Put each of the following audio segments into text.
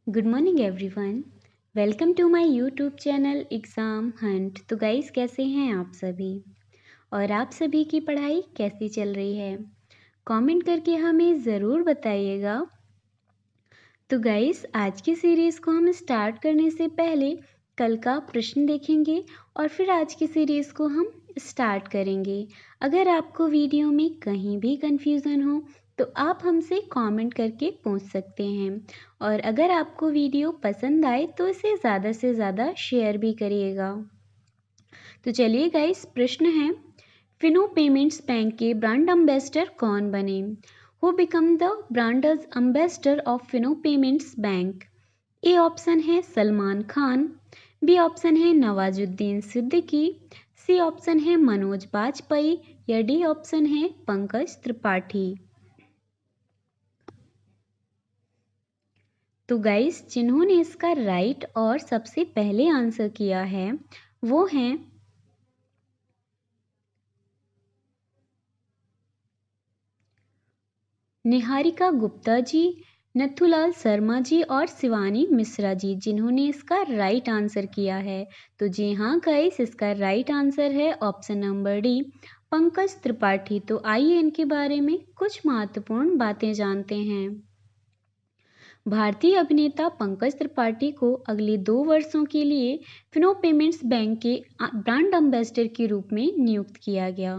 Good morning everyone. Welcome to my YouTube channel exam hunt. तो guys कैसे हैं आप सभी और आप सभी की पढ़ाई कैसी चल रही है, कमेंट करके हमें ज़रूर बताइएगा। तो गाइस आज की सीरीज़ को हम स्टार्ट करने से पहले कल का प्रश्न देखेंगे और फिर आज की सीरीज़ को हम स्टार्ट करेंगे। अगर आपको वीडियो में कहीं भी कन्फ्यूज़न हो तो आप हमसे कमेंट करके पूछ सकते हैं और अगर आपको वीडियो पसंद आए तो इसे ज़्यादा से ज़्यादा शेयर भी करिएगा। तो चलिए गाइस, प्रश्न है फिनो पेमेंट्स बैंक के ब्रांड एम्बेसडर कौन बने? Who become the brand ambassador of Fino payments bank? A option है सलमान खान, बी ऑप्शन है नवाजुद्दीन सिद्दीकी, सी ऑप्शन है मनोज बाजपेयी या डी ऑप्शन है पंकज त्रिपाठी। तो गाइस जिन्होंने इसका राइट और सबसे पहले आंसर किया है वो हैं निहारिका गुप्ता जी, नथुलाल शर्मा जी और शिवानी मिश्रा जी, जिन्होंने इसका राइट आंसर किया है। तो जी हाँ गाइस, इसका राइट आंसर है option number D, Pankaj Tripathi. तो आइए इनके बारे में कुछ महत्वपूर्ण बातें जानते हैं। भारतीय अभिनेता पंकज त्रिपाठी को अगले 2 वर्षों के लिए फिनो पेमेंट्स बैंक के ब्रांड एम्बेसडर के रूप में नियुक्त किया गया।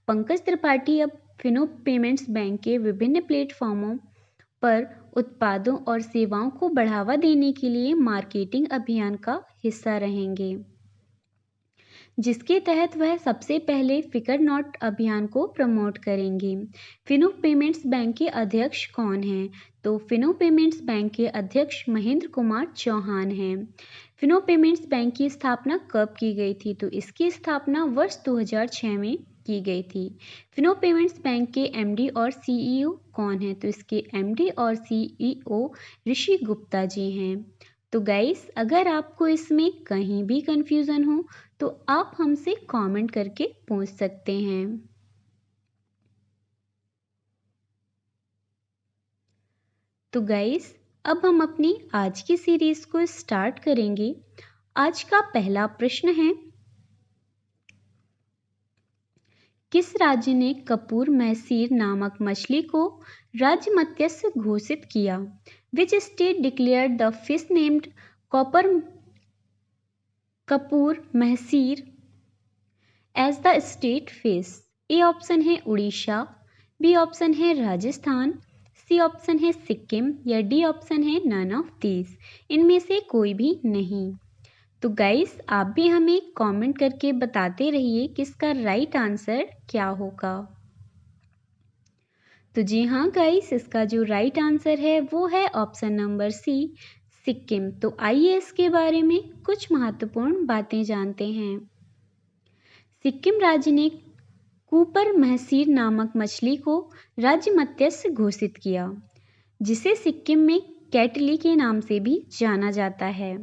पंकज त्रिपाठी अब फिनो पेमेंट्स बैंक के विभिन्न प्लेटफॉर्मों पर उत्पादों और सेवाओं को बढ़ावा देने के लिए मार्केटिंग अभियान का हिस्सा रहेंगे, जिसके तहत वह सबसे पहले फिकर नॉट अभियान को प्रमोट करेंगे। फिनो पेमेंट्स बैंक के अध्यक्ष कौन हैं? तो फिनो पेमेंट्स बैंक के अध्यक्ष महेंद्र कुमार चौहान हैं। फिनो पेमेंट्स बैंक की स्थापना कब की गई थी? तो इसकी स्थापना वर्ष 2006 में की गई थी। फिनो पेमेंट्स बैंक के एमडी और सीईओ कौन है? तो इसके एमडी और सीईओ ऋषि गुप्ता जी हैं। तो गाइस अगर आपको इसमें कहीं भी कंफ्यूजन हो तो आप हमसे कमेंट करके पूछ सकते हैं। तो गाइस अब हम अपनी आज की सीरीज को स्टार्ट करेंगे। आज का पहला प्रश्न है, किस राज्य ने कपूर महसीर नामक मछली को राज्य मत्स्य घोषित किया? Which state declared the fish named copper कपूर mahseer as the state fish? A option है उड़ीसा, बी ऑप्शन है राजस्थान, सी ऑप्शन है सिक्किम या डी ऑप्शन है नन ऑफ दीज, इनमें से कोई भी नहीं। तो गाइस आप भी हमें कमेंट करके बताते रहिए कि इसका राइट आंसर क्या होगा। तो जी हाँ गाइस, इसका जो राइट आंसर है वो है ऑप्शन नंबर सी, सिक्किम। तो आइए इसके बारे में कुछ महत्वपूर्ण बातें जानते हैं। सिक्किम राज्य ने कूपर महसीर नामक मछली को राज्य मत्स्य घोषित किया, जिसे सिक्किम में कैटली के नाम से भी जाना जाता है।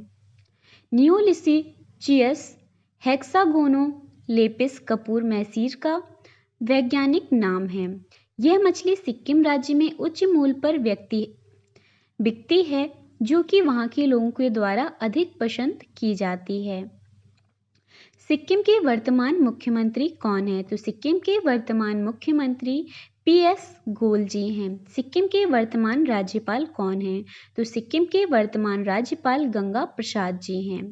न्यूलिसिचियस हेक्सागोनोलेपिस कपूर महसीर का वैज्ञानिक नाम है। यह मछली सिक्किम राज्य में उच्च मूल्य पर बिकती है, जो कि वहाँ के लोगों के द्वारा अधिक पसंद की जाती है। सिक्किम के वर्तमान मुख्यमंत्री कौन है? तो सिक्किम के वर्तमान मुख्यमंत्री पीएस गोयल जी हैं। सिक्किम के वर्तमान राज्यपाल कौन हैं? तो सिक्किम के वर्तमान राज्यपाल गंगा प्रसाद जी हैं।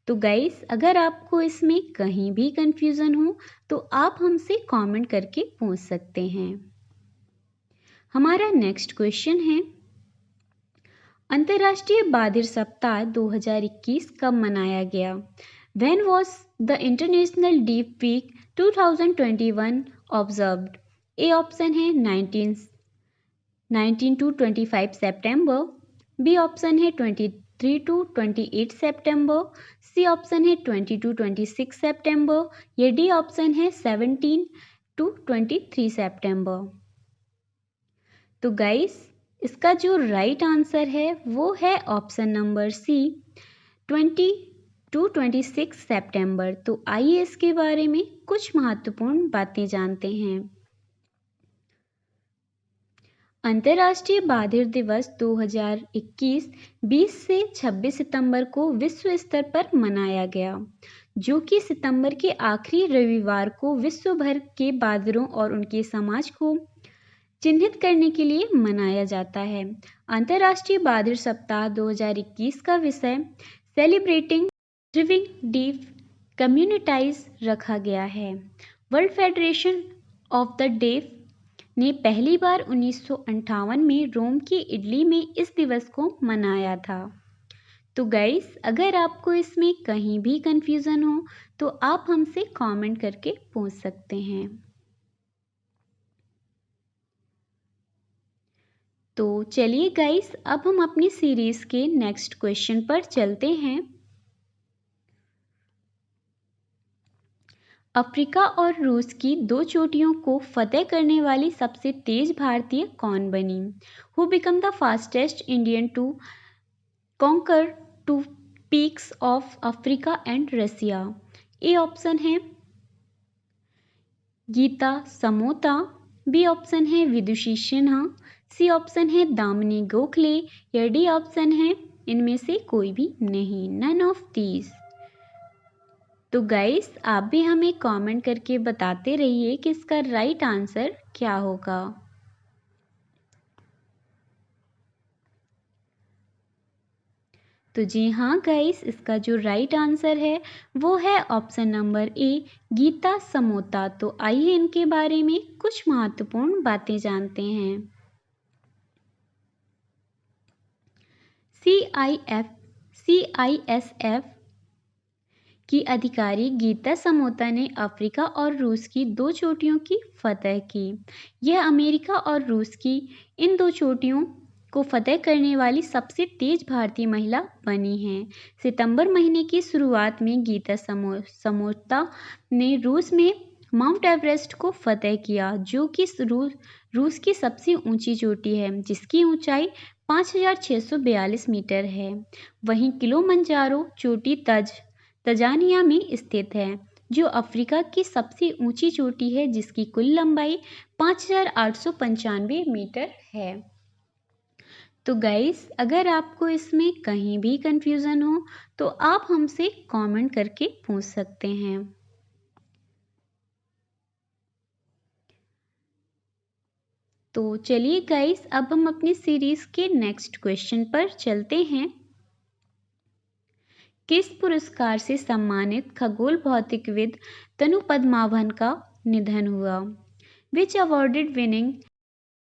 तो गाइस अगर आपको इसमें कहीं भी कंफ्यूजन हो तो आप हमसे कमेंट करके पूछ सकते हैं। हमारा नेक्स्ट क्वेश्चन है, अंतर्राष्ट्रीय बाधिर सप्ताह 2021 कब मनाया गया? When was the International Deep Week 2021 observed? A option है 19 to 25 सितंबर, बी ऑप्शन है 23 to 28 सितंबर, सी ऑप्शन है 20 to 26 सितंबर या डी ऑप्शन है 17 to 23 सितंबर। तो गाइस इसका जो राइट आंसर है वो है ऑप्शन नंबर सी, 20 to 26 सितंबर। तो आइए इसके बारे में कुछ महत्वपूर्ण बातें जानते हैं। अंतर्राष्ट्रीय बधिर दिवस 2021 20 से 26 सितंबर को विश्व स्तर पर मनाया गया, जो कि सितंबर के आखिरी रविवार को विश्व भर के बधिरों और उनके समाज को चिन्हित करने के लिए मनाया जाता है। अंतर्राष्ट्रीय बधिर सप्ताह 2021 का विषय सेलिब्रेटिंग लिविंग डीफ कम्युनिटीज रखा गया है। World federation of the deaf ने पहली बार 1958 में रोम की इटली में इस दिवस को मनाया था। तो गाइस, अगर आपको इसमें कहीं भी कंफ्यूजन हो तो आप हमसे कमेंट करके पूछ सकते हैं। तो चलिए गाइस, अब हम अपनी सीरीज के नेक्स्ट क्वेश्चन पर चलते हैं। अफ्रीका और रूस की 2 चोटियों को फतेह करने वाली सबसे तेज भारतीय कौन बनी? Who become the fastest Indian to conquer 2 peaks of Africa and Russia? A option है गीता समोता, बी ऑप्शन है विदुषी सिन्हा, सी ऑप्शन है दामिनी गोखले या डी ऑप्शन है इनमें से कोई भी नहीं, नन ऑफ दीज। तो गाइस, आप भी हमें कमेंट करके बताते रहिए कि इसका राइट आंसर क्या होगा। तो जी हाँ गाइस, इसका जो राइट आंसर है वो है ऑप्शन नंबर ए, गीता समोता। तो आइए इनके बारे में कुछ महत्वपूर्ण बातें जानते हैं। CISF की अधिकारी गीता समोता ने अफ्रीका और रूस की 2 चोटियों की फतह की। यह अमेरिका और रूस की इन 2 चोटियों को फतह करने वाली सबसे तेज भारतीय महिला बनी हैं। सितंबर महीने की शुरुआत में गीता समोता ने रूस में माउंट एवरेस्ट को फतह किया, जो कि रूस की सबसे ऊंची चोटी है, जिसकी ऊंचाई 5642 मीटर है। वहीं किलिमंजारो चोटी तंजानिया में स्थित है, जो अफ्रीका की सबसे ऊंची चोटी है, जिसकी कुल लंबाई 5895 मीटर है। तो गाइस, अगर आपको इसमें कहीं भी कंफ्यूजन हो तो आप हमसे कमेंट करके पूछ सकते हैं। तो चलिए गाइस, अब हम अपनी सीरीज के नेक्स्ट क्वेश्चन पर चलते हैं। किस पुरस्कार से सम्मानित खगोल भौतिकविद तनु पद्मावन का निधन हुआ? Which awarded winning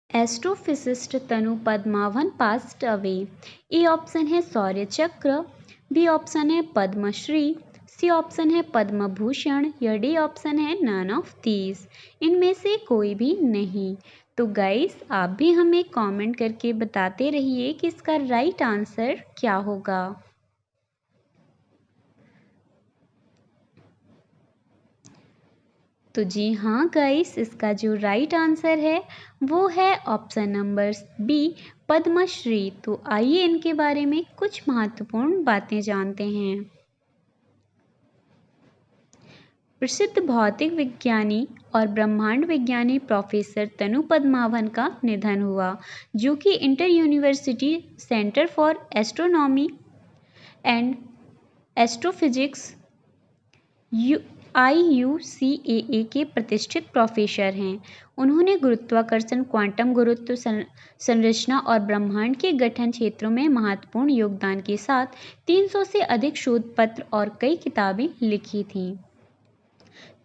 astrophysicist Thanu Padmanabhan passed away? A option है शौर्य चक्र, बी ऑप्शन है पद्मश्री, सी ऑप्शन है पद्म भूषण या डी ऑप्शन है नन ऑफ दीज, इनमें से कोई भी नहीं। तो गाइस, आप भी हमें कमेंट करके बताते रहिए कि इसका राइट आंसर क्या होगा। तो जी हाँ गाइस, इसका जो राइट आंसर है वो है ऑप्शन नंबर बी, पद्मश्री। तो आइए इनके बारे में कुछ महत्वपूर्ण बातें जानते हैं। प्रसिद्ध भौतिक विज्ञानी और ब्रह्मांड विज्ञानी प्रोफेसर तनु पद्मावन का निधन हुआ, जो कि inter university centre for astronomy and astrophysics IUCAA के प्रतिष्ठित प्रोफेसर हैं। उन्होंने गुरुत्वाकर्षण, क्वांटम गुरुत्व संरचना और ब्रह्मांड के गठन क्षेत्रों में महत्वपूर्ण योगदान के साथ 300 से अधिक शोध पत्र और कई किताबें लिखी थीं।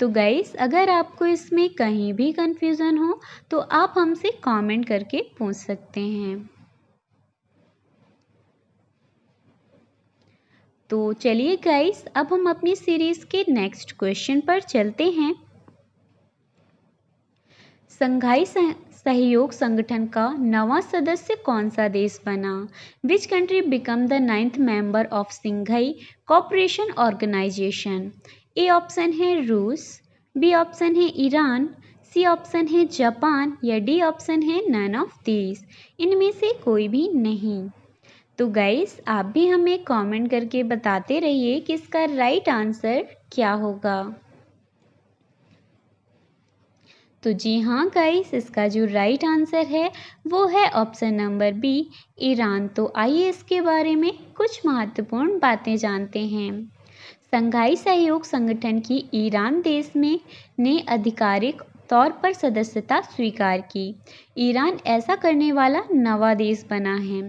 तो गाइस, अगर आपको इसमें कहीं भी कंफ्यूजन हो तो आप हमसे कमेंट करके पूछ सकते हैं। तो चलिए गाइस, अब हम अपनी सीरीज के नेक्स्ट क्वेश्चन पर चलते हैं। संघाई सहयोग संगठन का 9वां सदस्य कौन सा देश बना? Which country become the 9th member of Shanghai cooperation organisation? A option है रूस, बी ऑप्शन है ईरान, सी ऑप्शन है जापान या डी ऑप्शन है नन ऑफ दीज, इनमें से कोई भी नहीं। तो गाइस, आप भी हमें कमेंट करके बताते रहिए कि इसका राइट आंसर क्या होगा। तो जी हाँ गाइस, इसका जो राइट आंसर है वो है ऑप्शन नंबर बी, ईरान। तो आइए इसके बारे में कुछ महत्वपूर्ण बातें जानते हैं। संघाई सहयोग संगठन की ईरान देश में ने आधिकारिक तौर पर सदस्यता स्वीकार की। ईरान ऐसा करने वाला नवा देश बना है।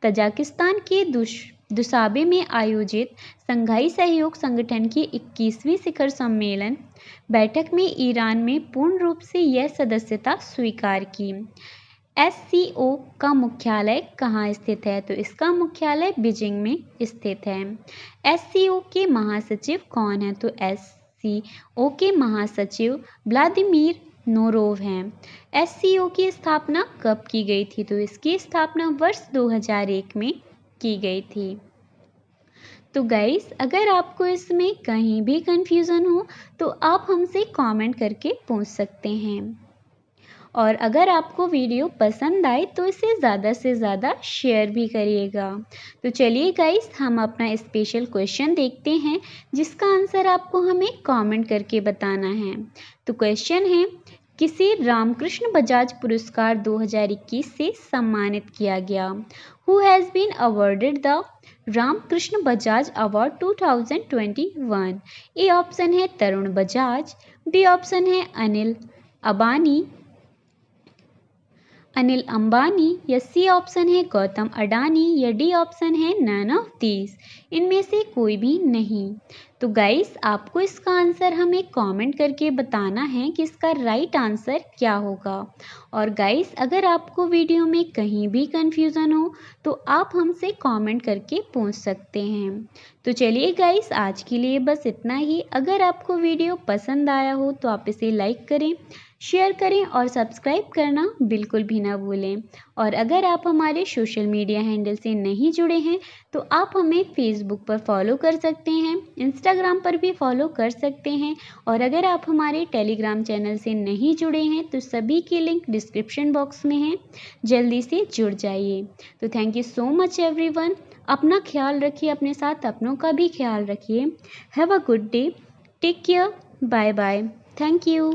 तजाकिस्तान के दुशाबे में आयोजित संघाई सहयोग संगठन की 21वीं शिखर सम्मेलन बैठक में ईरान में पूर्ण रूप से यह सदस्यता स्वीकार की। SCO का मुख्यालय कहाँ स्थित है? तो इसका मुख्यालय बीजिंग में स्थित है। SCO के महासचिव कौन है? तो SCO के महासचिव व्लादिमीर नोरोव हैं। SCO की स्थापना कब की गई थी? तो इसकी स्थापना वर्ष 2001 में की गई थी। तो गाइस, अगर आपको इसमें कहीं भी कंफ्यूजन हो तो आप हमसे कमेंट करके पूछ सकते हैं। और अगर आपको वीडियो पसंद आए तो इसे ज़्यादा से ज़्यादा शेयर भी करिएगा। तो चलिए गाइस, हम अपना स्पेशल क्वेश्चन देखते हैं जिसका आंसर आपको हमें कमेंट करके बताना है। तो क्वेश्चन है, किसे रामकृष्ण बजाज पुरस्कार 2021 से सम्मानित किया गया? Who has been awarded the Ramkrishna Bajaj award 2021? A option है तरुण बजाज, बी ऑप्शन है अनिल अंबानी, या सी ऑप्शन है गौतम अडानी, या डी ऑप्शन है नन ऑफ दीज, इनमें से कोई भी नहीं। तो गाइस, आपको इसका आंसर हमें कमेंट करके बताना है कि इसका राइट आंसर क्या होगा। और गाइस, अगर आपको वीडियो में कहीं भी कंफ्यूजन हो तो आप हमसे कमेंट करके पूछ सकते हैं। तो चलिए गाइस, आज के लिए बस इतना ही। अगर आपको वीडियो पसंद आया हो तो आप इसे लाइक करें, शेयर करें और सब्सक्राइब करना बिल्कुल भी ना भूलें। और अगर आप हमारे सोशल मीडिया हैंडल से नहीं जुड़े हैं तो आप हमें फेसबुक पर फॉलो कर सकते हैं, इंस्टाग्राम पर भी फॉलो कर सकते हैं। और अगर आप हमारे टेलीग्राम चैनल से नहीं जुड़े हैं तो सभी की लिंक डिस्क्रिप्शन बॉक्स में है, जल्दी से जुड़ जाइए। तो thank you so much everyone. अपना ख्याल रखिए, अपने साथ अपनों का भी ख्याल रखिए। Have a good day, take care, bye bye, thank you.